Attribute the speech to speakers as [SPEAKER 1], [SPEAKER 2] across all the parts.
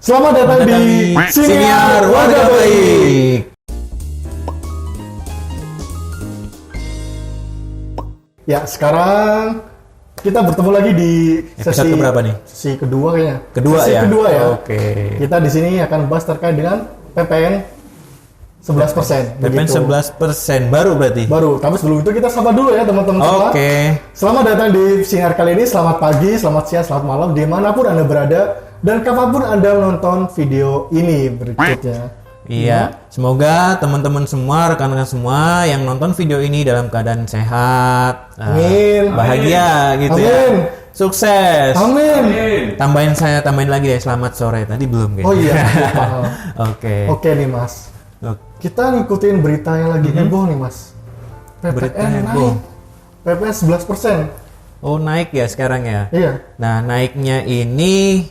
[SPEAKER 1] Selamat datang di Siniar Warga Baik. Ya, sekarang kita bertemu lagi di sesi
[SPEAKER 2] keberapa nih?
[SPEAKER 1] Sesi kedua kayaknya.
[SPEAKER 2] Sesi
[SPEAKER 1] kedua ya.
[SPEAKER 2] Oke.
[SPEAKER 1] Kita di sini akan bahas terkait dengan PPN 11%.
[SPEAKER 2] PPN 11% baru berarti?
[SPEAKER 1] Baru, tapi sebelum itu kita sapa dulu ya teman-teman semua.
[SPEAKER 2] Oke.
[SPEAKER 1] Selamat datang di Siniar kali ini. Selamat pagi, selamat siang, selamat malam, dimanapun Anda berada dan kapanpun Anda menonton video ini berikutnya.
[SPEAKER 2] Iya, semoga teman-teman semua, rekan-rekan semua yang nonton video ini dalam keadaan sehat,
[SPEAKER 1] Amin.
[SPEAKER 2] bahagia gitu
[SPEAKER 1] Amin.
[SPEAKER 2] ya. Sukses.
[SPEAKER 1] Amin.
[SPEAKER 2] Tambahin lagi deh, selamat sore. Tadi belum gitu.
[SPEAKER 1] Oh iya.
[SPEAKER 2] Oke.
[SPEAKER 1] Oke nih Mas. Kita ngikutin berita yang lagi heboh nih Mas.
[SPEAKER 2] Berita
[SPEAKER 1] PPN
[SPEAKER 2] heboh.
[SPEAKER 1] naik. PPN 11%.
[SPEAKER 2] Oh, naik ya sekarang ya?
[SPEAKER 1] Iya.
[SPEAKER 2] Nah, naiknya ini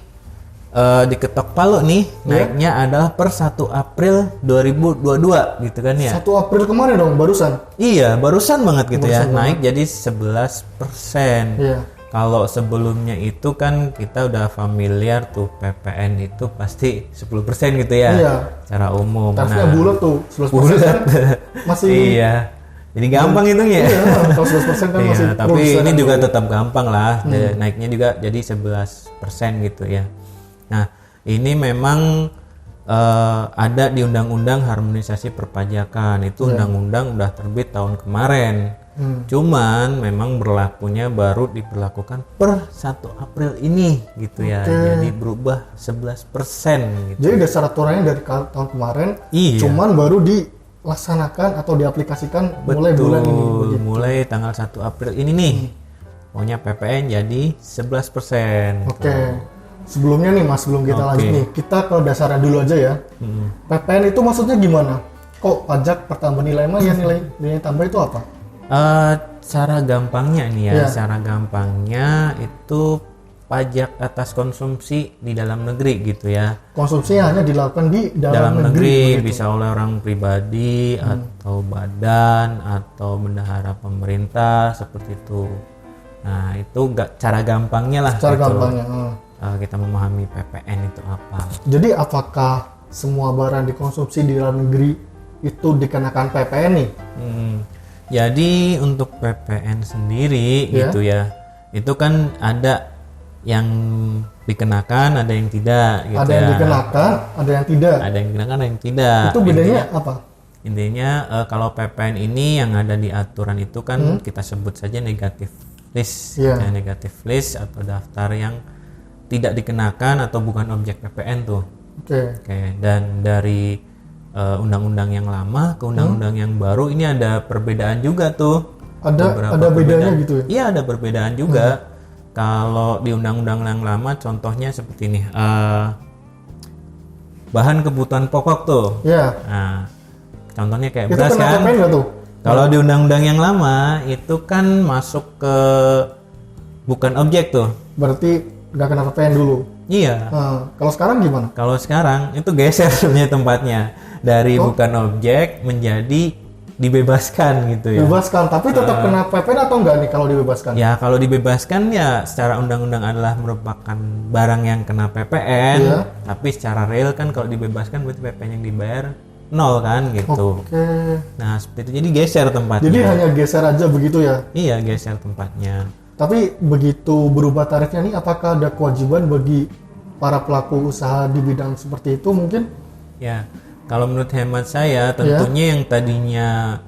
[SPEAKER 2] diketok palu nih, naiknya adalah per 1 April 2022 gitu kan ya?
[SPEAKER 1] 1 April kemarin dong, barusan.
[SPEAKER 2] Iya, barusan banget gitu
[SPEAKER 1] Barusan
[SPEAKER 2] ya, naik jadi 11%.
[SPEAKER 1] Iya.
[SPEAKER 2] Kalau sebelumnya itu kan kita udah familiar tuh PPN itu pasti 10% gitu ya,
[SPEAKER 1] Iya.
[SPEAKER 2] secara umum.
[SPEAKER 1] Tarifnya bulat tuh, 11%
[SPEAKER 2] bulat.
[SPEAKER 1] masih.
[SPEAKER 2] Iya. Jadi gampang hitungnya.
[SPEAKER 1] Iya, kalau 11% kan masih.
[SPEAKER 2] Iya, tapi
[SPEAKER 1] produsen
[SPEAKER 2] ini
[SPEAKER 1] dulu.
[SPEAKER 2] juga tetap gampang lah, naiknya juga jadi 11% gitu ya. Nah, ini memang ada di Undang-Undang Harmonisasi Perpajakan. Itu undang-undang udah terbit tahun kemarin. Cuman memang berlakunya baru diberlakukan per 1 April ini gitu ya. Jadi berubah 11% gitu.
[SPEAKER 1] Jadi dasar aturannya dari tahun kemarin,
[SPEAKER 2] Iya.
[SPEAKER 1] cuman baru dilaksanakan atau diaplikasikan mulai bulan ini. Begitu.
[SPEAKER 2] Mulai tanggal 1 April ini nih. Pokoknya PPN jadi 11%.
[SPEAKER 1] Oke. Sebelumnya nih Mas, sebelum kita lanjut nih, kita ke dasarnya dulu aja ya. PPN itu maksudnya gimana? Kok pajak pertambahan nilai mah ya nilai tambah itu apa?
[SPEAKER 2] Cara gampangnya nih ya,
[SPEAKER 1] Iya.
[SPEAKER 2] cara gampangnya itu pajak atas konsumsi di dalam negeri gitu ya.
[SPEAKER 1] Konsumsinya hanya dilakukan di
[SPEAKER 2] Dalam negeri
[SPEAKER 1] begitu.
[SPEAKER 2] bisa oleh orang pribadi atau badan atau bendahara pemerintah seperti itu. Nah, itu cara gampangnya lah.
[SPEAKER 1] Cara
[SPEAKER 2] gitu.
[SPEAKER 1] gampangnya.
[SPEAKER 2] Kita memahami PPN itu apa.
[SPEAKER 1] Jadi apakah semua barang dikonsumsi di dalam negeri itu dikenakan PPN nih?
[SPEAKER 2] Jadi untuk PPN sendiri gitu ya, itu kan ada yang dikenakan, ada yang tidak gitu
[SPEAKER 1] Ada
[SPEAKER 2] ya.
[SPEAKER 1] yang dikenakan, ada yang tidak.
[SPEAKER 2] Ada yang dikenakan, ada yang tidak.
[SPEAKER 1] Itu bedanya apa?
[SPEAKER 2] Intinya kalau PPN ini yang ada di aturan itu kan kita sebut saja negatif list,
[SPEAKER 1] Iya.
[SPEAKER 2] ya, negatif list atau daftar yang tidak dikenakan atau bukan objek PPN tuh. Oke. Dan dari undang-undang yang lama ke undang-undang yang baru ini ada perbedaan juga tuh.
[SPEAKER 1] Ada bedanya gitu ya?
[SPEAKER 2] Iya, ada perbedaan juga. Kalau di undang-undang yang lama contohnya seperti ini. Bahan kebutuhan pokok tuh.
[SPEAKER 1] Iya.
[SPEAKER 2] Nah, contohnya kayak
[SPEAKER 1] Itu
[SPEAKER 2] beras
[SPEAKER 1] kena
[SPEAKER 2] kan.
[SPEAKER 1] PPN nggak tuh?
[SPEAKER 2] Kalau di undang-undang yang lama itu kan masuk ke bukan objek tuh.
[SPEAKER 1] Berarti nggak kena PPN dulu.
[SPEAKER 2] Iya.
[SPEAKER 1] Kalau sekarang gimana?
[SPEAKER 2] Kalau sekarang itu geser sebenarnya tempatnya dari bukan objek menjadi dibebaskan gitu ya.
[SPEAKER 1] Dibebaskan, tapi tetap kena PPN atau enggak nih kalau dibebaskan?
[SPEAKER 2] Ya kalau dibebaskan ya secara undang-undang adalah merupakan barang yang kena PPN,
[SPEAKER 1] Iya.
[SPEAKER 2] tapi secara real kan kalau dibebaskan berarti PPN yang dibayar nol kan gitu.
[SPEAKER 1] Oke.
[SPEAKER 2] Nah seperti itu, jadi geser tempatnya.
[SPEAKER 1] Jadi hanya geser aja begitu ya?
[SPEAKER 2] Iya, geser tempatnya.
[SPEAKER 1] Tapi begitu berubah tarifnya nih, apakah ada kewajiban bagi para pelaku usaha di bidang seperti itu mungkin?
[SPEAKER 2] Ya, kalau menurut hemat saya tentunya yang tadinya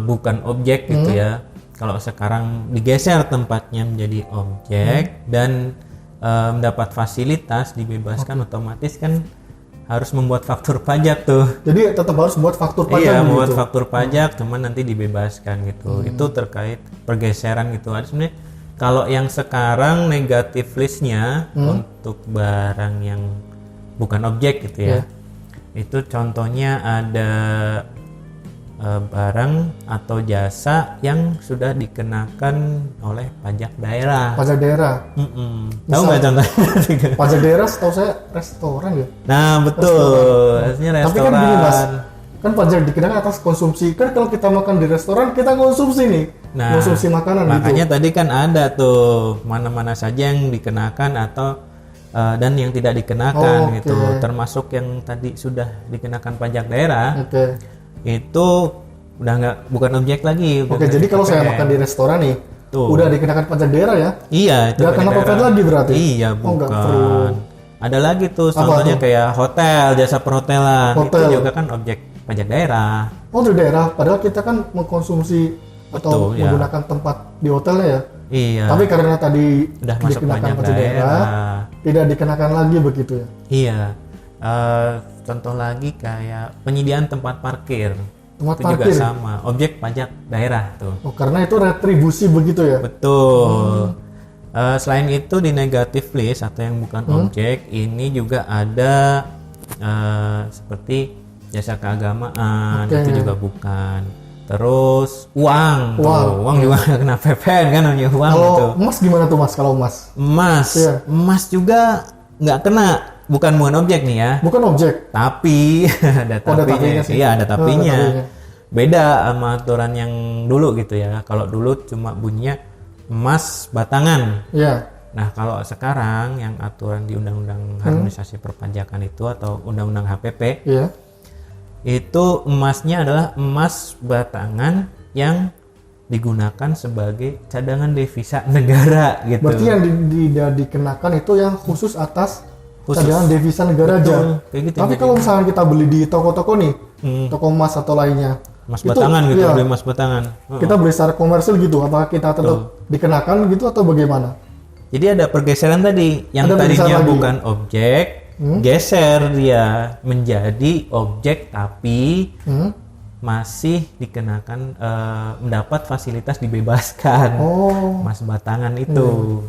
[SPEAKER 2] bukan objek gitu ya. Kalau sekarang digeser tempatnya menjadi objek dan mendapat fasilitas dibebaskan, otomatis kan harus membuat faktur pajak tuh.
[SPEAKER 1] Jadi tetap harus buat faktur pajak
[SPEAKER 2] Iya,
[SPEAKER 1] gitu?
[SPEAKER 2] membuat faktur pajak, cuman nanti dibebaskan gitu. Itu terkait pergeseran gitu. Ada sebenarnya kalau yang sekarang negatif listnya untuk barang yang bukan objek gitu ya. Itu contohnya ada barang atau jasa yang sudah dikenakan oleh pajak daerah.
[SPEAKER 1] Pajak daerah.
[SPEAKER 2] Tahu nggak contohnya?
[SPEAKER 1] Pajak daerah setahu saya restoran ya.
[SPEAKER 2] Nah betul, artinya
[SPEAKER 1] Tapi
[SPEAKER 2] restoran.
[SPEAKER 1] kan gini Mas, kan pajak dikenakan atas konsumsi. Kan kalau kita makan di restoran kita konsumsi nih, konsumsi makanan.
[SPEAKER 2] Makanya
[SPEAKER 1] gitu.
[SPEAKER 2] tadi kan ada tuh mana-mana saja yang dikenakan atau dan yang tidak dikenakan
[SPEAKER 1] Oke.
[SPEAKER 2] gitu. Termasuk yang tadi sudah dikenakan pajak daerah
[SPEAKER 1] Oke.
[SPEAKER 2] itu udah bukan objek lagi.
[SPEAKER 1] Oke, jadi kalau saya makan di restoran nih,
[SPEAKER 2] Tuh.
[SPEAKER 1] udah dikenakan pajak daerah ya?
[SPEAKER 2] Iya, itu
[SPEAKER 1] Nggak
[SPEAKER 2] pajak
[SPEAKER 1] kena PPN
[SPEAKER 2] daerah.
[SPEAKER 1] lagi berarti?
[SPEAKER 2] Iya,
[SPEAKER 1] Oh, nggak
[SPEAKER 2] bukan.
[SPEAKER 1] perlu.
[SPEAKER 2] Ada lagi tuh,
[SPEAKER 1] Apa
[SPEAKER 2] contohnya
[SPEAKER 1] tuh?
[SPEAKER 2] kayak hotel, jasa perhotelan,
[SPEAKER 1] Hotel.
[SPEAKER 2] itu juga kan objek pajak daerah.
[SPEAKER 1] Oh, di daerah. Padahal kita kan mengkonsumsi atau
[SPEAKER 2] Betul, ya.
[SPEAKER 1] menggunakan tempat di hotelnya ya.
[SPEAKER 2] Iya.
[SPEAKER 1] Tapi karena tadi
[SPEAKER 2] Udah masuk
[SPEAKER 1] dikenakan
[SPEAKER 2] pajak
[SPEAKER 1] pajak daerah,
[SPEAKER 2] daerah.
[SPEAKER 1] tidak dikenakan lagi begitu ya.
[SPEAKER 2] Iya. Contoh lagi kayak penyediaan tempat parkir.
[SPEAKER 1] Tempat
[SPEAKER 2] Itu
[SPEAKER 1] parkir.
[SPEAKER 2] juga sama, objek pajak daerah tuh.
[SPEAKER 1] Oh, karena itu retribusi begitu ya.
[SPEAKER 2] Betul. Selain itu di negative list atau yang bukan objek, ini juga ada seperti jasa keagamaan,
[SPEAKER 1] Oke.
[SPEAKER 2] itu juga bukan. Terus uang, tuh.
[SPEAKER 1] Uang.
[SPEAKER 2] Uang juga nggak kena PPN kan, namanya uang
[SPEAKER 1] Kalau
[SPEAKER 2] itu.
[SPEAKER 1] emas gimana tuh Mas? Kalau emas?
[SPEAKER 2] Emas,
[SPEAKER 1] Iya.
[SPEAKER 2] emas juga nggak kena, bukan objek nih ya.
[SPEAKER 1] Bukan objek.
[SPEAKER 2] Tapi ada
[SPEAKER 1] Oh, ada
[SPEAKER 2] tapinya
[SPEAKER 1] tapinya
[SPEAKER 2] sih.
[SPEAKER 1] sih.
[SPEAKER 2] Iya, ada tapinya.
[SPEAKER 1] Ada tapinya.
[SPEAKER 2] Beda sama aturan yang dulu gitu ya. Kalau dulu cuma bunyinya emas batangan.
[SPEAKER 1] Ya.
[SPEAKER 2] Nah, kalau sekarang yang aturan di Undang-Undang Harmonisasi Perpajakan itu atau Undang-Undang HPP,
[SPEAKER 1] Iya.
[SPEAKER 2] itu emasnya adalah emas batangan yang digunakan sebagai cadangan devisa negara gitu.
[SPEAKER 1] Berarti yang tidak dikenakan itu yang khusus atas
[SPEAKER 2] Khusus.
[SPEAKER 1] cadangan devisa negara
[SPEAKER 2] Betul,
[SPEAKER 1] aja.
[SPEAKER 2] kayak gitu,
[SPEAKER 1] Tapi
[SPEAKER 2] kayak
[SPEAKER 1] kalau misalnya kita beli di toko-toko nih, toko emas atau lainnya,
[SPEAKER 2] emas
[SPEAKER 1] itu,
[SPEAKER 2] batangan gitu,
[SPEAKER 1] iya,
[SPEAKER 2] beli emas batangan.
[SPEAKER 1] kita beli secara komersil gitu, apakah kita tetap dikenakan gitu atau bagaimana?
[SPEAKER 2] Jadi ada pergeseran tadi, yang
[SPEAKER 1] Ada pergeseran
[SPEAKER 2] tadinya
[SPEAKER 1] lagi.
[SPEAKER 2] bukan objek, geser dia menjadi objek tapi masih dikenakan mendapat fasilitas dibebaskan.
[SPEAKER 1] Oh,
[SPEAKER 2] Mas batangan itu.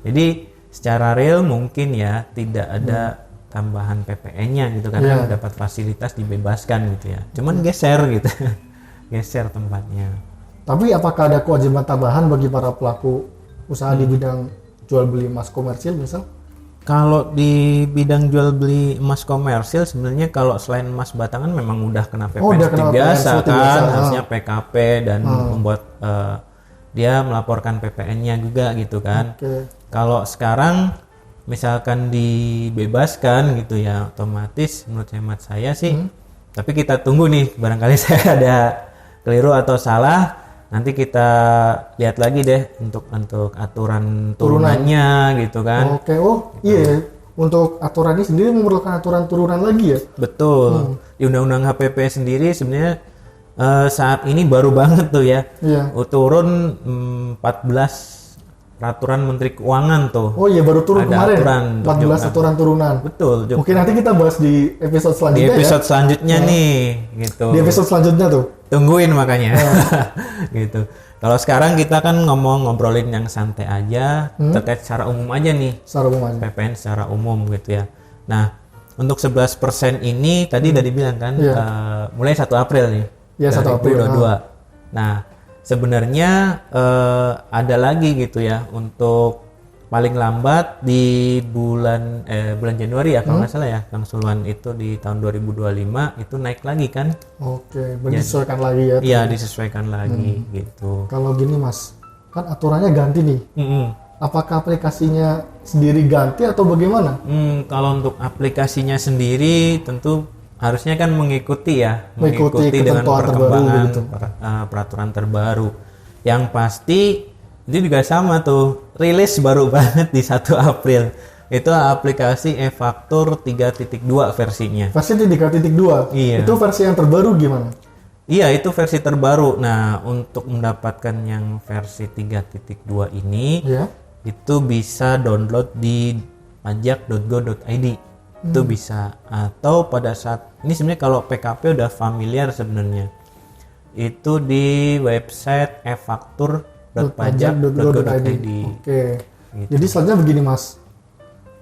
[SPEAKER 2] Jadi secara real mungkin ya tidak ada tambahan PPN-nya gitu karena
[SPEAKER 1] Iya.
[SPEAKER 2] mendapat fasilitas dibebaskan gitu ya. Cuman geser gitu. Geser tempatnya.
[SPEAKER 1] tapi apakah ada kewajiban tambahan bagi para pelaku usaha di bidang jual beli emas komersil misal?
[SPEAKER 2] Kalau di bidang jual beli emas komersil sebenarnya kalau selain emas batangan memang udah kena PPN
[SPEAKER 1] udah
[SPEAKER 2] seperti
[SPEAKER 1] kena
[SPEAKER 2] biasa
[SPEAKER 1] PPN seperti
[SPEAKER 2] kan,
[SPEAKER 1] biasa.
[SPEAKER 2] harusnya PKP dan membuat dia melaporkan PPN-nya juga gitu kan.
[SPEAKER 1] Oke.
[SPEAKER 2] Kalau sekarang misalkan dibebaskan gitu ya, otomatis menurut hemat saya sih. Tapi kita tunggu nih, barangkali saya ada keliru atau salah. Nanti kita lihat lagi deh untuk aturan turunannya gitu kan.
[SPEAKER 1] Oke, oh iya, untuk aturan ini sendiri memerlukan aturan turunan lagi ya?
[SPEAKER 2] Betul. Di Undang-Undang HPP sendiri sebenarnya saat ini baru banget tuh ya.
[SPEAKER 1] Iya.
[SPEAKER 2] Turun 14 peraturan Menteri Keuangan tuh.
[SPEAKER 1] Oh iya, baru turun
[SPEAKER 2] Ada
[SPEAKER 1] kemarin.
[SPEAKER 2] aturan untuk
[SPEAKER 1] 14
[SPEAKER 2] Jogja.
[SPEAKER 1] aturan turunan.
[SPEAKER 2] Betul.
[SPEAKER 1] Mungkin nanti kita bahas di episode
[SPEAKER 2] Di
[SPEAKER 1] selanjutnya
[SPEAKER 2] episode selanjutnya nih gitu.
[SPEAKER 1] ya. Di episode selanjutnya tuh.
[SPEAKER 2] Tungguin makanya. Gitu. Kalau sekarang kita kan ngobrolin yang santai aja terkait secara umum aja nih.
[SPEAKER 1] Secara umum aja.
[SPEAKER 2] PPN secara umum gitu ya. Nah, untuk 11% ini tadi udah dibilang kan
[SPEAKER 1] Iya.
[SPEAKER 2] mulai 1 April nih.
[SPEAKER 1] Iya, 1 April,
[SPEAKER 2] 2022. Nah, sebenarnya ada lagi gitu ya untuk paling lambat di bulan Januari ya kalau nggak salah ya Kang Sulwan itu di tahun 2025 itu naik lagi kan?
[SPEAKER 1] Oke, menyesuaikan lagi ya.
[SPEAKER 2] Iya, disesuaikan lagi gitu.
[SPEAKER 1] Kalau gini Mas, kan aturannya ganti nih. Apakah aplikasinya sendiri ganti atau bagaimana?
[SPEAKER 2] Kalau untuk aplikasinya sendiri tentu harusnya kan mengikuti
[SPEAKER 1] Mengikuti
[SPEAKER 2] dengan
[SPEAKER 1] ketentuan terbaru
[SPEAKER 2] perkembangan
[SPEAKER 1] begitu.
[SPEAKER 2] peraturan terbaru. Yang pasti itu juga sama tuh, rilis baru banget di 1 April. Itu aplikasi e-faktur 3.2 versinya.
[SPEAKER 1] Versi 3.2.
[SPEAKER 2] Iya.
[SPEAKER 1] Itu versi yang terbaru gimana?
[SPEAKER 2] Iya, itu versi terbaru. Nah, untuk mendapatkan yang versi 3.2 ini
[SPEAKER 1] Ya.
[SPEAKER 2] itu bisa download di pajak.go.id. Itu bisa, atau pada saat ini sebenarnya kalau PKP udah familiar sebenarnya itu di website efaktur.pajak.go.id.
[SPEAKER 1] Oke.
[SPEAKER 2] Gitu.
[SPEAKER 1] Jadi selanjutnya begini Mas.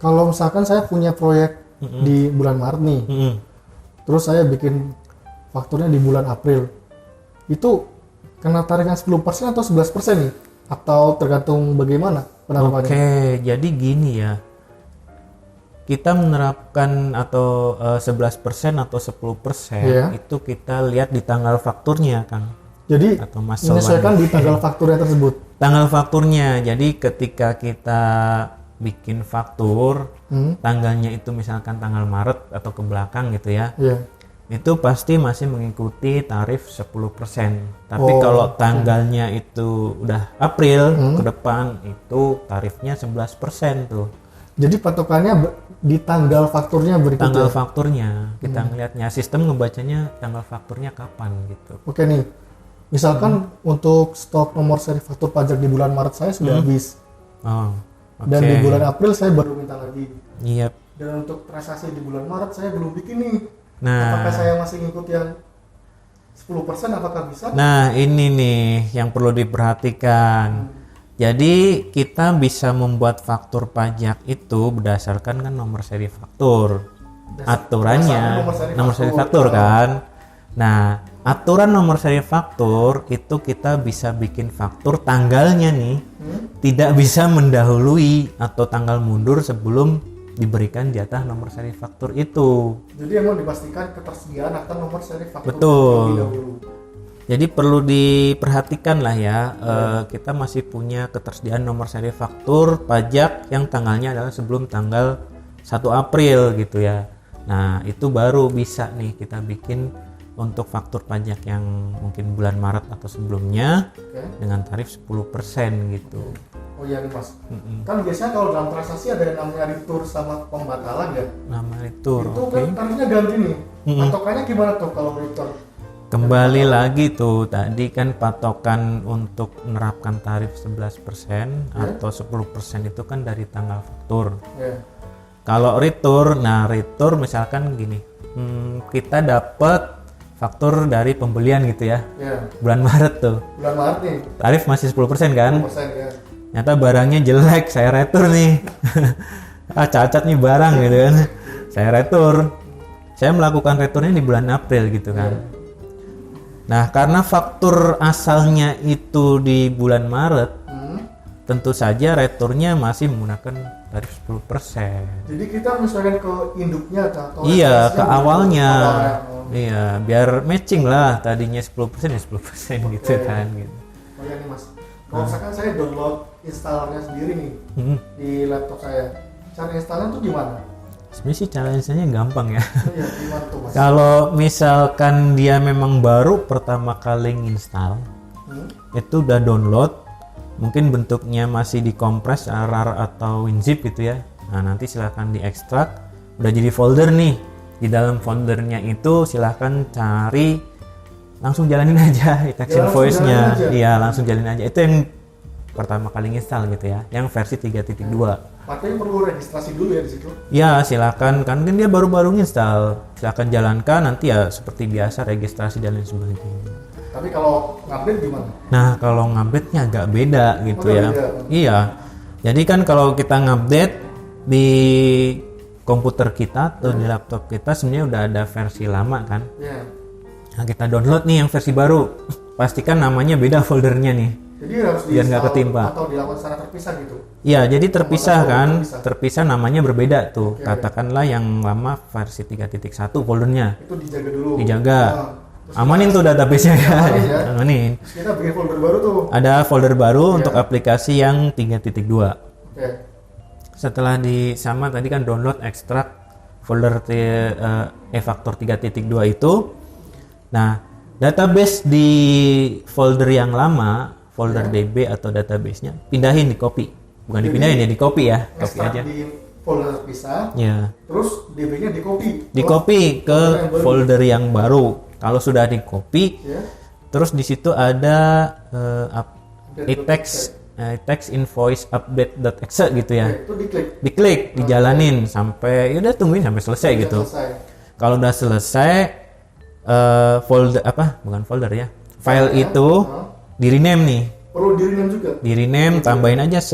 [SPEAKER 1] Kalau misalkan saya punya proyek di bulan Maret nih, terus saya bikin fakturnya di bulan April, itu kena tarikan 10% atau 11% nih? Atau tergantung bagaimana penerapannya?
[SPEAKER 2] Oke, jadi gini ya. Kita menerapkan atau 11% atau 10%
[SPEAKER 1] Iya.
[SPEAKER 2] itu kita lihat di tanggal fakturnya, Kang.
[SPEAKER 1] Jadi
[SPEAKER 2] Atau Mas
[SPEAKER 1] menyesuaikan di tanggal fakturnya tersebut.
[SPEAKER 2] Tanggal fakturnya. Jadi ketika kita bikin faktur, tanggalnya itu misalkan tanggal Maret atau ke belakang gitu ya, itu pasti masih mengikuti tarif 10%. Tapi kalau tanggalnya itu udah April ke depan, itu tarifnya 11% tuh.
[SPEAKER 1] Jadi patokannya di tanggal fakturnya berikutnya?
[SPEAKER 2] Tanggal fakturnya, kita ngelihatnya, sistem ngebacanya tanggal fakturnya kapan gitu.
[SPEAKER 1] Oke nih, misalkan untuk stok nomor seri faktur pajak di bulan Maret saya sudah habis. Dan di bulan April saya baru minta lagi.
[SPEAKER 2] Iya.
[SPEAKER 1] Dan untuk transaksi di bulan Maret saya belum bikin nih.
[SPEAKER 2] Nah,
[SPEAKER 1] apakah saya masih ngikut yang 10%, apakah bisa?
[SPEAKER 2] Nah, ini nih yang perlu diperhatikan. Jadi kita bisa membuat faktur pajak itu berdasarkan kan nomor seri faktur. Aturannya nomor seri faktur kan. Nah, aturan nomor seri faktur itu kita bisa bikin faktur tanggalnya nih tidak bisa mendahului atau tanggal mundur sebelum diberikan jatah nomor seri faktur itu.
[SPEAKER 1] Jadi emang dipastikan ketersediaan akan nomor seri faktur.
[SPEAKER 2] Betul. Jadi perlu diperhatikan lah ya, kita masih punya ketersediaan nomor seri faktur pajak yang tanggalnya adalah sebelum tanggal 1 April gitu ya. Nah, itu baru bisa nih kita bikin untuk faktur pajak yang mungkin bulan Maret atau sebelumnya dengan tarif 10% gitu.
[SPEAKER 1] Oh iya nih Mas, kan biasanya kalau dalam transaksi ada yang namanya retur sama pembatalan ya?
[SPEAKER 2] Nama retur,
[SPEAKER 1] itu kan tarifnya ganti nih, patokannya gimana tuh kalau retur?
[SPEAKER 2] Kembali lagi tuh, tadi kan patokan untuk menerapkan tarif 11% atau 10% itu kan dari tanggal faktur. Kalau retur, nah retur misalkan gini, kita dapat faktur dari pembelian gitu ya, bulan Maret tuh.
[SPEAKER 1] Bulan Maret nih.
[SPEAKER 2] Tarif masih 10% kan?
[SPEAKER 1] 10% ya.
[SPEAKER 2] Nyata barangnya jelek, saya retur nih. Cacat nih barang gitu kan. Saya retur. Saya melakukan returnya di bulan April gitu kan. Nah, karena faktur asalnya itu di bulan Maret, tentu saja returnya masih menggunakan tarif 10%.
[SPEAKER 1] Jadi kita misalkan ke induknya atau
[SPEAKER 2] iya, ke awalnya. Iya, biar matching lah, tadinya 10% ya 10% gitu kan gitu.
[SPEAKER 1] Oh iya nih Mas. Kalau misalkan saya download installernya sendiri nih di laptop saya, cara installnya tuh gimana?
[SPEAKER 2] Sebenarnya sih cara installnya gampang ya.
[SPEAKER 1] Iya, gimana tuh Mas?
[SPEAKER 2] Kalau misalkan dia memang baru pertama kali install, itu udah download, mungkin bentuknya masih dikompres RAR atau WinZip gitu ya. Nah, nanti silahkan diekstrak, udah jadi folder nih. Di dalam foldernya itu silahkan cari, langsung jalanin aja Itax Invoice-nya. Iya, langsung jalanin aja. Itu yang pertama kali install gitu ya, yang versi 3.2.
[SPEAKER 1] Artinya perlu registrasi dulu ya di situ?
[SPEAKER 2] Ya, silakan, kan dia baru-baru install. Silakan jalankan, nanti ya seperti biasa registrasi dan lain sebagainya.
[SPEAKER 1] Tapi kalau ngupdate gimana?
[SPEAKER 2] Nah, kalau ngupdate-nya agak beda gitu ya.
[SPEAKER 1] Beda.
[SPEAKER 2] Iya. Jadi kan kalau kita ngupdate di komputer kita atau di laptop kita sebenarnya udah ada versi lama kan. Nah, kita download nih yang versi baru. Pastikan namanya beda foldernya nih.
[SPEAKER 1] Jadi harus
[SPEAKER 2] biar nggak ketimpa
[SPEAKER 1] atau dilakukan secara terpisah gitu.
[SPEAKER 2] Iya, jadi terpisah kan. Terpisah namanya berbeda tuh. Katakanlah yang lama versi 3.1 foldernya.
[SPEAKER 1] Itu dijaga dulu.
[SPEAKER 2] Dijaga. Amanin tuh database-nya ya. Amanin.
[SPEAKER 1] Kita bikin folder baru tuh.
[SPEAKER 2] Ada folder baru untuk aplikasi yang 3.2.
[SPEAKER 1] Oke.
[SPEAKER 2] Setelah sama tadi kan download ekstrak folder e-faktur 3.2 itu. Nah, database di folder yang lama, folder DB atau database-nya pindahin, di copy. Bukan dipindahin ya, di copy ya. Copy aja.
[SPEAKER 1] Di folder terpisah.
[SPEAKER 2] Ya.
[SPEAKER 1] Terus DB-nya di copy.
[SPEAKER 2] Di copy ke folder yang baru. Kalau sudah di copy, terus di situ ada Itax Invoice Update.exe gitu ya.
[SPEAKER 1] Itu diklik.
[SPEAKER 2] Diklik, dijalanin sampai udah tungguin sampai selesai gitu. Kalau udah selesai folder bukan folder ya. File itu di rename nih.
[SPEAKER 1] Perlu di rename juga.
[SPEAKER 2] Di rename, tambahin aja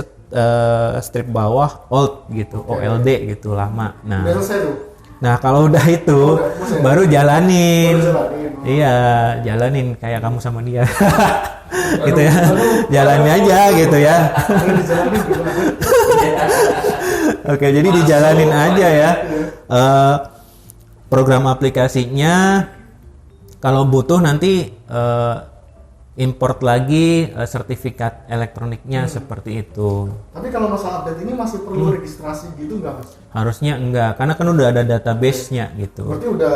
[SPEAKER 2] strip bawah old gitu, OLD gitu, lama. Nah.
[SPEAKER 1] Udah selesai tuh.
[SPEAKER 2] Nah, kalau udah itu baru jalanin. Iya, jalanin kayak kamu sama dia. Gitu ya. Jalanin aja gitu ya. Oke, jadi dijalanin aja ya. Program aplikasinya kalau butuh nanti import lagi sertifikat elektroniknya seperti itu.
[SPEAKER 1] Tapi kalau masalah update ini masih perlu registrasi gitu nggak Mas?
[SPEAKER 2] Harusnya enggak, karena kan udah ada database-nya gitu.
[SPEAKER 1] Berarti udah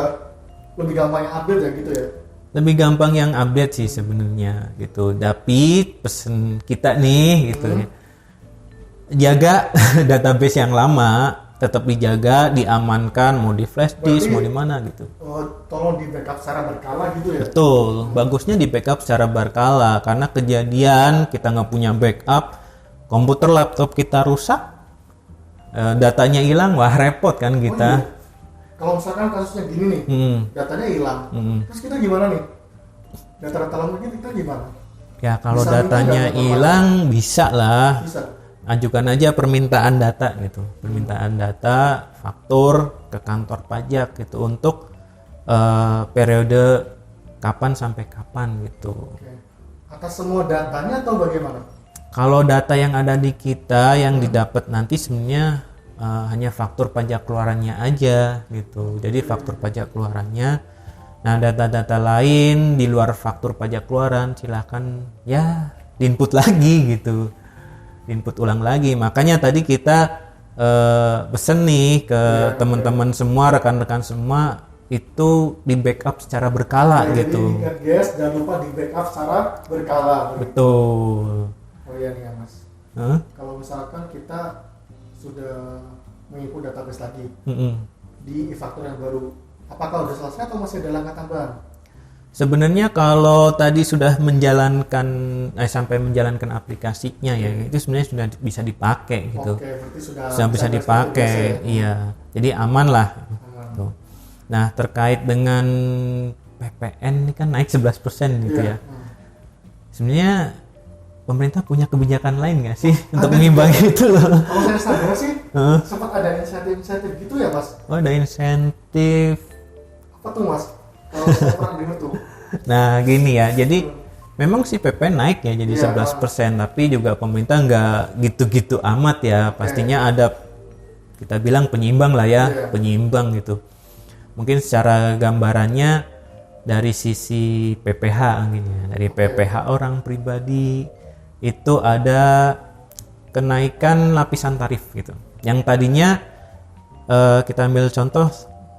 [SPEAKER 1] lebih gampang yang update ya gitu ya?
[SPEAKER 2] Lebih gampang yang update sih sebenarnya gitu. Tapi pesen kita nih gitu ya. Jaga database yang lama, tetap dijaga, diamankan, mau di flash disk, mau di mana gitu.
[SPEAKER 1] Tolong di backup secara berkala gitu ya?
[SPEAKER 2] Betul, bagusnya di backup secara berkala karena kejadian kita nggak punya backup, komputer laptop kita rusak, datanya hilang, wah repot kan kita.
[SPEAKER 1] Iya. Kalau misalkan kasusnya gini nih, datanya hilang, terus kita gimana nih? Data-data lama kita gimana?
[SPEAKER 2] Ya kalau
[SPEAKER 1] Bisa
[SPEAKER 2] datanya hilang bisa lah.
[SPEAKER 1] Bisa.
[SPEAKER 2] Ajukan aja permintaan data gitu, permintaan data faktur ke kantor pajak gitu untuk periode kapan sampai kapan gitu.
[SPEAKER 1] Oke. Atas semua datanya atau bagaimana?
[SPEAKER 2] Kalau data yang ada di kita yang didapat nanti sebenarnya hanya faktur pajak keluarannya aja gitu. Jadi faktur pajak keluarannya. Nah data-data lain di luar faktur pajak keluaran silakan ya diinput lagi gitu. Input ulang lagi. Makanya tadi kita pesen nih ke teman-teman semua, rekan-rekan semua itu di backup secara berkala gitu.
[SPEAKER 1] Jadi ingat guys, jangan lupa di backup secara berkala.
[SPEAKER 2] Betul.
[SPEAKER 1] Oh iya nih ya Mas. Kalau misalkan kita sudah mengikut database lagi di e-faktur yang baru, apakah udah selesai atau masih ada langkah tambahan?
[SPEAKER 2] Sebenarnya kalau tadi sudah menjalankan sampai menjalankan aplikasinya ya itu sebenarnya sudah bisa dipakai gitu.
[SPEAKER 1] Oke, berarti sudah
[SPEAKER 2] bisa dipakai. Iya. Jadi aman lah. Gitu. Nah, terkait dengan PPN ini kan naik 11% gitu ya. Sebenarnya pemerintah punya kebijakan lain nggak sih untuk mengimbangi itu loh?
[SPEAKER 1] Kalau saya sadar sih sempat ada insentif gitu ya Mas.
[SPEAKER 2] Oh, ada insentif.
[SPEAKER 1] Apa tuh Mas? Kalau saya pernah dengar tuh.
[SPEAKER 2] Nah gini ya, jadi memang sih PPN naik ya jadi 11%, tapi juga pemerintah nggak gitu-gitu amat ya. Pastinya ada, kita bilang penyimbang lah ya, penyimbang gitu. Mungkin secara gambarannya dari sisi PPH gini ya, dari PPH orang pribadi itu ada kenaikan lapisan tarif gitu. Yang tadinya kita ambil contoh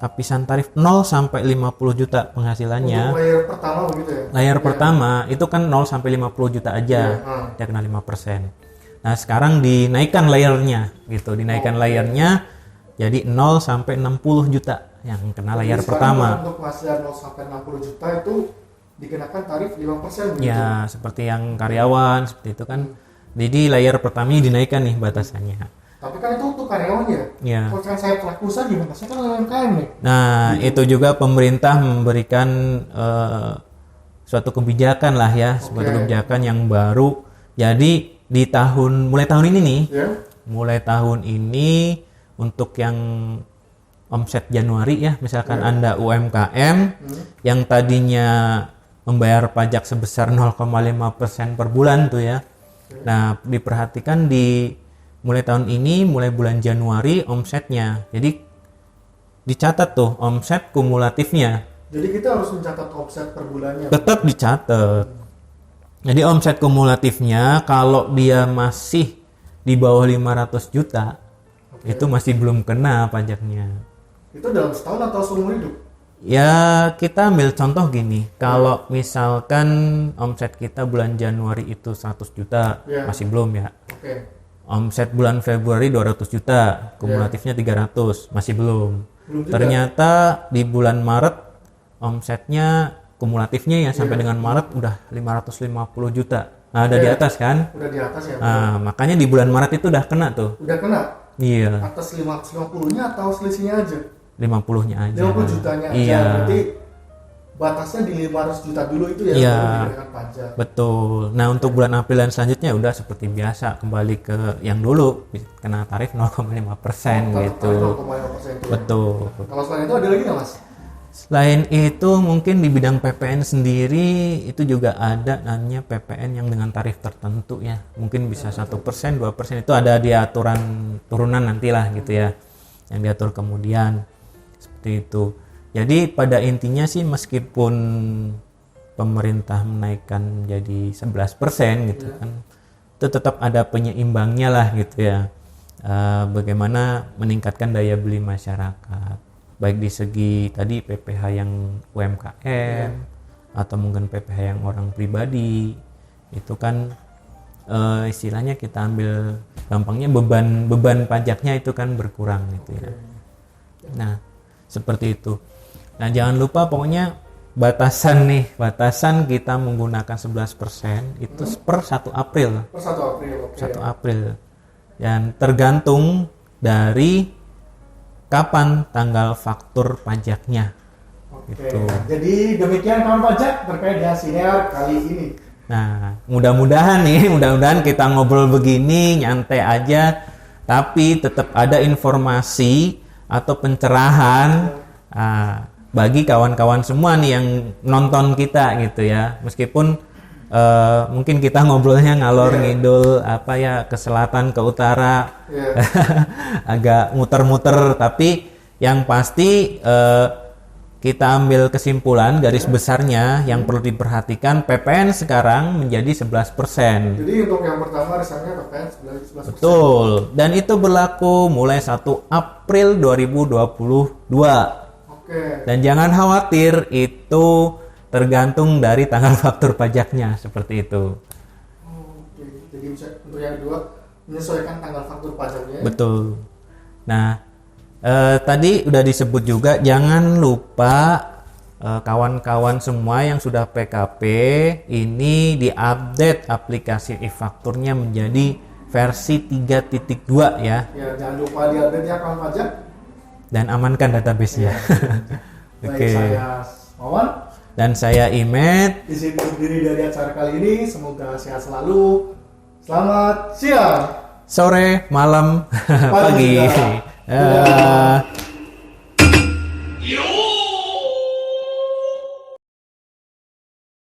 [SPEAKER 2] lapisan tarif 0 sampai 50 juta penghasilannya.
[SPEAKER 1] Untuk layar pertama begitu ya?
[SPEAKER 2] Layar pertama itu kan 0 sampai 50 juta aja. Dia kena 5%. Nah, sekarang dinaikkan layernya gitu. Dinaikkan layernya jadi 0 sampai 60 juta yang kena layar pertama.
[SPEAKER 1] Untuk penghasilan 0 sampai 60 juta itu dikenakan tarif 5% begitu?
[SPEAKER 2] Ya, seperti yang karyawan seperti itu kan. Jadi layar pertamanya dinaikkan nih batasannya.
[SPEAKER 1] Tapi kan itu untuk karyawan ya?
[SPEAKER 2] Ya.
[SPEAKER 1] Kalau kan saya pelaku usaha gimana? Saya kan UMKM nih.
[SPEAKER 2] Nah, itu juga pemerintah memberikan suatu kebijakan lah ya, suatu kebijakan yang baru. Jadi di mulai tahun ini nih, mulai tahun ini untuk yang omset Januari ya, misalkan Anda UMKM yang tadinya membayar pajak sebesar 0,5% per bulan tuh ya. Nah, diperhatikan mulai tahun ini, mulai bulan Januari omsetnya. Jadi dicatat tuh omset kumulatifnya.
[SPEAKER 1] Jadi kita harus mencatat omset per bulannya.
[SPEAKER 2] Tetap dicatat. Jadi omset kumulatifnya kalau dia masih di bawah 500 juta, itu masih belum kena pajaknya.
[SPEAKER 1] Itu dalam setahun atau seumur hidup?
[SPEAKER 2] Ya, kita ambil contoh gini. Kalau misalkan omset kita bulan Januari itu 100 juta, masih belum ya. Omset bulan Februari 200 juta, kumulatifnya 300, masih belum. Ternyata di bulan Maret omsetnya kumulatifnya ya sampai dengan Maret udah 550 juta. Nah, udah di atas kan?
[SPEAKER 1] Udah di atas ya.
[SPEAKER 2] Nah, makanya di bulan Maret itu udah kena tuh.
[SPEAKER 1] Udah kena?
[SPEAKER 2] Iya.
[SPEAKER 1] Atas 550-nya atau selisihnya aja?
[SPEAKER 2] 50-nya aja.
[SPEAKER 1] 50 jutanya aja.
[SPEAKER 2] Iya.
[SPEAKER 1] Berarti batasnya di 500 juta dulu itu ya,
[SPEAKER 2] iya,
[SPEAKER 1] dikenakan pajak.
[SPEAKER 2] Betul. Nah, untuk bulan April dan selanjutnya udah seperti biasa kembali ke yang dulu kena tarif 0,5% gitu.
[SPEAKER 1] 0,5% itu.
[SPEAKER 2] Betul.
[SPEAKER 1] Kalau selain itu ada lagi nggak Mas?
[SPEAKER 2] Selain itu mungkin di bidang PPN sendiri itu juga ada namanya PPN yang dengan tarif tertentu ya. Mungkin bisa 1%, 2% itu ada di aturan turunan nantilah gitu ya. Yang diatur kemudian seperti itu. Jadi pada intinya sih meskipun pemerintah menaikkan menjadi 11% gitu kan, itu tetap ada penyeimbangnya lah gitu ya. Bagaimana meningkatkan daya beli masyarakat, baik di segi tadi PPh yang UMKM atau mungkin PPh yang orang pribadi, itu kan istilahnya kita ambil gampangnya beban pajaknya itu kan berkurang gitu ya. Nah seperti itu. Nah jangan lupa pokoknya batasan kita menggunakan 11% itu per 1 April.
[SPEAKER 1] Per 1 April.
[SPEAKER 2] 1 April. Dan tergantung dari kapan tanggal faktur pajaknya. Gitu.
[SPEAKER 1] Jadi demikian kawan pajak terkait dengan siniar kali ini.
[SPEAKER 2] Nah, mudah-mudahan kita ngobrol begini nyantai aja, tapi tetap ada informasi atau pencerahan bagi kawan-kawan semua nih yang nonton kita gitu ya. Meskipun mungkin kita ngobrolnya ngalor ngidul ke selatan ke utara, agak muter-muter, tapi yang pasti kita ambil kesimpulan garis besarnya yang perlu diperhatikan, PPN sekarang menjadi 11%.
[SPEAKER 1] Jadi untuk yang pertama arisannya PPN 11%.
[SPEAKER 2] Betul. Dan itu berlaku mulai 1 April 2022. Dan jangan khawatir, itu tergantung dari tanggal faktur pajaknya, seperti itu.
[SPEAKER 1] Jadi untuk yang kedua menyesuaikan tanggal faktur pajaknya.
[SPEAKER 2] Betul. Nah, tadi udah disebut juga, jangan lupa kawan-kawan semua yang sudah PKP ini diupdate aplikasi e-fakturnya menjadi versi 3.2 ya.
[SPEAKER 1] Ya, jangan lupa diupdate ya kawan pajak.
[SPEAKER 2] Dan amankan database-nya.
[SPEAKER 1] Baik, saya Wawan
[SPEAKER 2] dan saya Imet.
[SPEAKER 1] Di sini berdiri dari acara kali ini. Semoga sehat selalu. Selamat siang,
[SPEAKER 2] sore, malam, pagi.
[SPEAKER 1] Dadah.